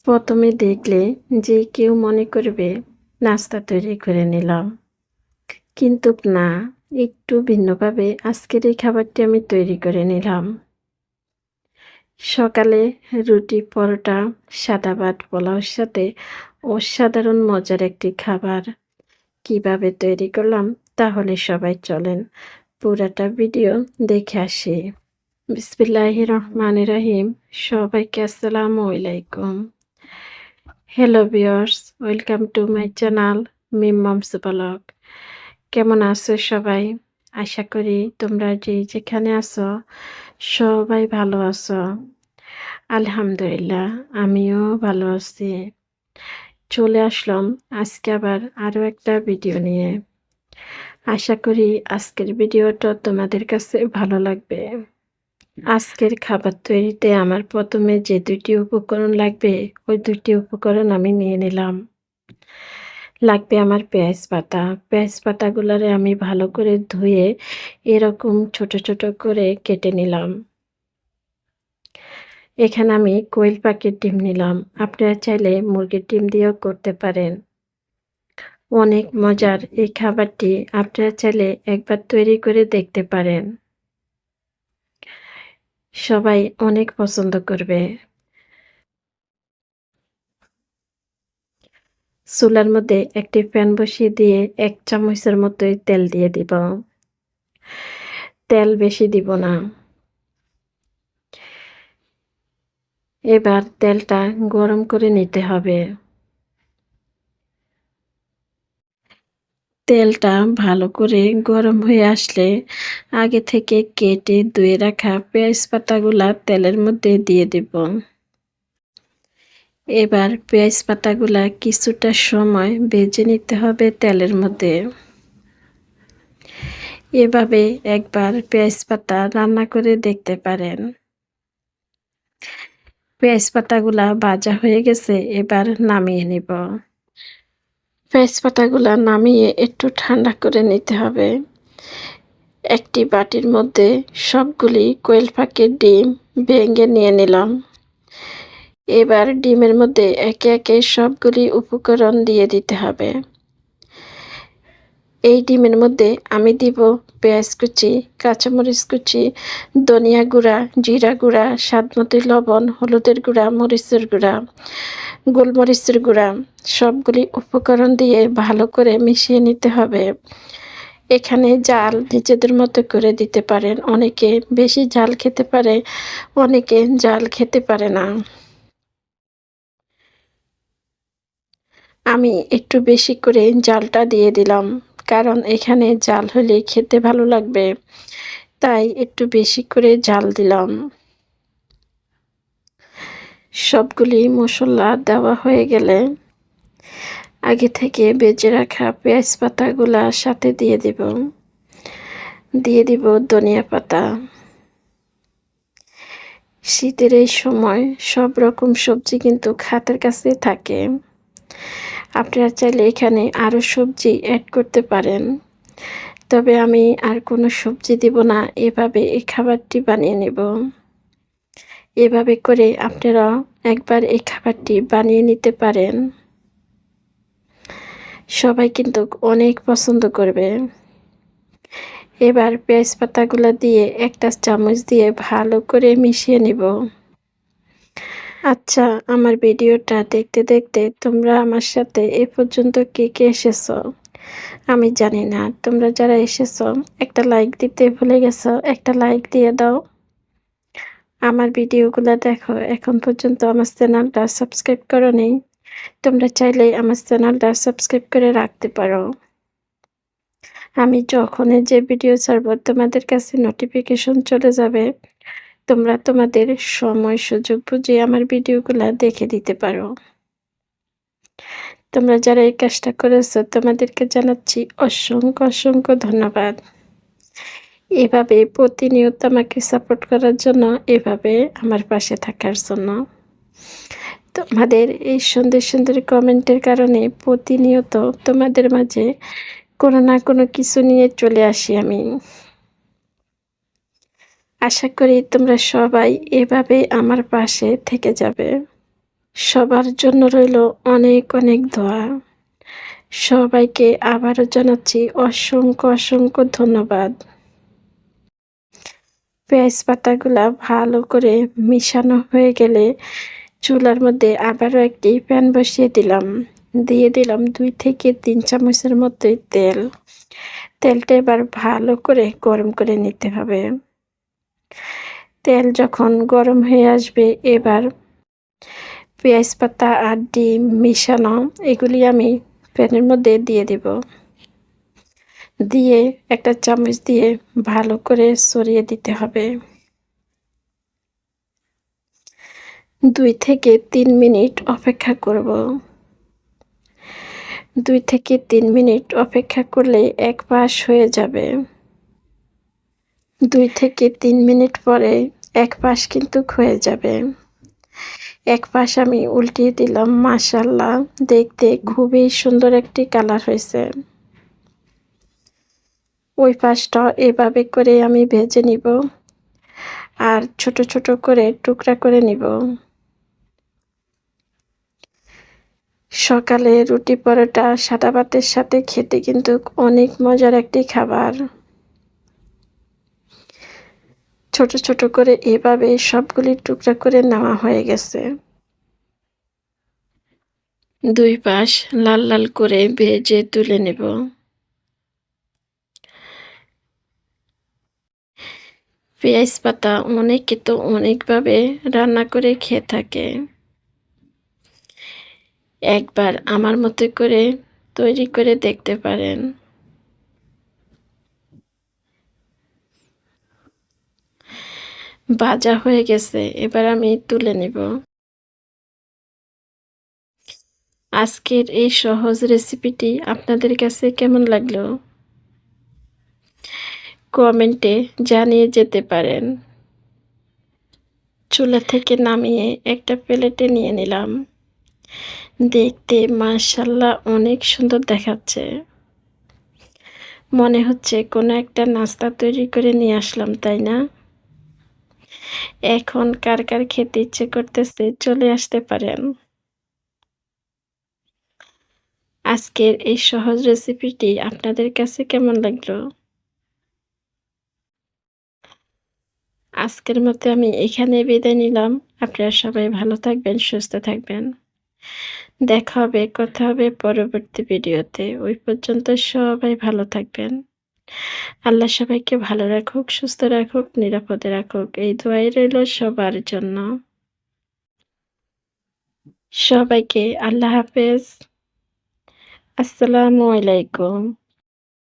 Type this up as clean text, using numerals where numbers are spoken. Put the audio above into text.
প্রথমে দেখলে যে কেউ মনে করবে নাস্তা তৈরি করে নিলাম। কিন্তু না, একটু ভিন্নভাবে আজকের এই খাবারটি আমি তৈরি করে নিলাম। সকালে রুটি, পরোটা, সাদা ভাত, পোলাওর সাথে অসাধারণ মজার একটি খাবার কিভাবে তৈরি করলাম তাহলে সবাই চলেন পুরাটা ভিডিও দেখে আসি। বিসমিল্লাহির রহমানির রহিম। সবাইকে আসসালামু আলাইকুম। Hello viewers, welcome to my channel Mim moms vlog. কেমন আছো সবাই? আশা করি তোমরা যে যেখানে আছো সবাই ভালো আছো। আলহামদুলিল্লাহ, আমিও ভালো আছি। চলে আসলাম আজকে আবার আরও একটা ভিডিও নিয়ে। আশা করি আজকের ভিডিওটা তোমাদের কাছে ভালো লাগবে। আজকের খাবার তৈরিতে আমার প্রথমে যে ২টি উপকরণ লাগবে, ওই ২টি উপকরণ আমি নিয়ে নিলাম। লাগবে আমার পেঁয়াজ পাতা। পেঁয়াজ পাতাগুলারে আমি ভালো করে ধুয়ে এরকম ছোট, ছোট করে কেটে নিলাম। এখানে আমি কোয়েল পাখির ডিম নিলাম। আপনারা চাইলে মুরগির ডিম দিয়েও করতে পারেন। অনেক মজার এই খাবারটি আপনারা চাইলে একবার তৈরি করে দেখতে পারেন। সবাই অনেক পছন্দ করবে। চুলার মধ্যে একটি প্যান বসিয়ে দিয়ে ১ চামচের মতোই তেল দিয়ে দিব। তেল বেশি দিব না। এবার তেলটা গরম করে নিতে হবে। তেলটা ভালো করে গরম হয়ে আসলে আগে থেকে কেটে ধুয়ে রাখা পেঁয়াজ পাতাগুলা তেলের মধ্যে দিয়ে দিব। এবার পেঁয়াজ পাতাগুলা কিছুটা সময় ভেজে নিতে হবে তেলের মধ্যে। এভাবে একবার পেঁয়াজ পাতা রান্না করে দেখতে পারেন। পেঁয়াজ পাতাগুলা ভাজা হয়ে গেছে, এবার নামিয়ে নিব। পেঁয়াজ পাতাগুলা নামিয়ে একটু ঠান্ডা করে নিতে হবে। একটি বাটির মধ্যে সবগুলি কোয়েল পাখির ডিম ভেঙে নিয়ে নিলাম। এবার ডিমের মধ্যে একে একে সবগুলি উপকরণ দিয়ে দিতে হবে। এই ডিমের মধ্যে আমি দিব পেঁয়াজ কুচি, কাঁচামরিচ কুচি, ধনিয়া গুঁড়া, জিরা গুঁড়া, স্বাদমতো লবণ, হলুদের গুঁড়া, মরিচের গুঁড়া, গোলমরিচের গুঁড়া, সবগুলি উপকরণ দিয়ে ভালো করে মিশিয়ে নিতে হবে। এখানে জাল নিজেদের মতো করে দিতে পারেন। অনেকে বেশি ঝাল খেতে পারে, অনেকে ঝাল খেতে পারে না। আমি একটু বেশি করে জালটা দিয়ে দিলাম, কারণ এখানে জাল হলে খেতে ভালো লাগবে, তাই একটু বেশি করে জাল দিলাম। সবগুলি মশলা দেওয়া হয়ে গেলে আগে থেকে বেজে রাখা পেঁয়াজ পাতাগুলা সাথে দিয়ে দিব ধনিয়া পাতা। শীতের এই সময় সব রকম সবজি কিন্তু হাতের কাছে থাকে। আপনারা চাইলে এখানে আরও সবজি অ্যাড করতে পারেন, তবে আমি আর কোনো সবজি দিব না। এভাবে এই খাবারটি বানিয়ে নেব। এভাবে করে আপনারা একবার এই খাবারটি বানিয়ে নিতে পারেন। সবাই কিন্তু অনেক পছন্দ করবে। এবার পেঁয়াজ পাতাগুলো দিয়ে একটা চামচ দিয়ে ভালো করে মিশিয়ে নিব। আচ্ছা, আমার ভিডিওটা দেখতে দেখতে তোমরা আমার সাথে এ পর্যন্ত কে কে এসেছো আমি জানি না। তোমরা যারা এসেছো একটা লাইক দিতে ভুলে গেছো, একটা লাইক দিয়ে দাও। আমার ভিডিওগুলো দেখো, এখন পর্যন্ত আমার চ্যানেলটা সাবস্ক্রাইব করোনি, তোমরা চাইলেই আমার চ্যানেলটা সাবস্ক্রাইব করে রাখতে পারো। আমি যখনই যে ভিডিও ছাড়বো তোমাদের কাছে নোটিফিকেশন চলে যাবে। তোমরা তোমাদের সময় সুযোগ বুঝে আমার ভিডিওগুলা দেখে দিতে পারো। তোমরা যারা এই কাজটা করেছো তোমাদেরকে জানাচ্ছি অসংখ্য অসংখ্য ধন্যবাদ। এভাবে প্রতিনিয়ত আমাকে সাপোর্ট করার জন্য, এভাবে আমার পাশে থাকার জন্য। তোমাদের এই সুন্দর সুন্দর কমেন্টের কারণে প্রতিনিয়ত তোমাদের মাঝে কোনো না কোনো কিছু নিয়ে চলে আসি আমি। আশা করি তোমরা সবাই এভাবে আমার পাশে থেকে যাবে। সবার জন্য রইল অনেক, অনেক দোয়া। সবাইকে আবারও জানাচ্ছি অসংখ্য, অসংখ্য ধন্যবাদ। পেঁয়াজ পাতাগুলা ভালো করে মিশানো হয়ে গেলে চুলার মধ্যে আবারও একটি প্যান বসিয়ে দিলাম। দিয়ে দিলাম ২ থেকে ৩ চামচের মতোই তেল। তেলটা এবার ভালো করে গরম করে নিতে হবে। তেল যখন গরম হয়ে আসবে এবার পেঁয়াজ পাতা আর ডিম মিশানো এগুলি আমি প্যানের মধ্যে দিয়ে দিব। দিয়ে একটা চামচ দিয়ে ভালো করে ছড়িয়ে দিতে হবে। ২ থেকে ৩ মিনিট অপেক্ষা করব। ২ থেকে ৩ মিনিট অপেক্ষা করলে এক পাশ হয়ে যাবে। ২ থেকে ৩ মিনিট পরে এক পাশ কিন্তু হয়ে যাবে। এক পাশ আমি উল্টিয়ে দিলাম। মাশাআল্লাহ! দেখতে খুবই সুন্দর একটি কালার হয়েছে। ওই পাশটা এভাবে করে আমি ভেজে নিব। আর ছোট, ছোট করে টুকরা করে নিব। সকালে রুটি পরোটা সাদা ভাতের সাথে খেতে কিন্তু অনেক মজার একটি খাবার। ছোট, ছোট করে এভাবে সবগুলি টুকরা করে নেওয়া হয়ে গেছে। ২ পাশ লাল, লাল করে ভেজে তুলে নেব। পেঁয়াজ পাতা অনেকে তো অনেকভাবে রান্না করে খেয়ে থাকে। একবার আমার মতো করে তৈরি করে দেখতে পারেন। ভাজা হয়ে গেছে, এবার আমি তুলে নেব। আজকের এই সহজ রেসিপিটি আপনাদের কাছে কেমন লাগলো? কমেন্টে জানিয়ে যেতে পারেন। চুলা থেকে নামিয়ে একটা প্লেটে নিয়ে নিলাম। দেখতে মাশাআল্লাহ অনেক সুন্দর দেখাচ্ছে। মনে হচ্ছে কোনো একটা নাস্তা তৈরি করে নিয়ে আসলাম, তাই না? এখন কার, কার খেতে ইচ্ছে করতেছে চলে আসতে পারেন। আজকের এই সহজ রেসিপিটি আপনাদের কাছে কেমন লাগলো? আজকের মতো আমি এখানেই বিদায় নিলাম। আপনারা সবাই ভালো থাকবেন, সুস্থ থাকবেন। দেখা হবে, কথা হবে পরবর্তী ভিডিওতে। ওই পর্যন্ত সবাই ভালো থাকবেন। আল্লাহ সবাইকে ভালো রাখুক, সুস্থ রাখুক, নিরাপদে রাখুক। এই দোয়াই রইল সবার জন্য। সবাইকে আল্লাহ হাফেজ। আসসালামু আলাইকুম।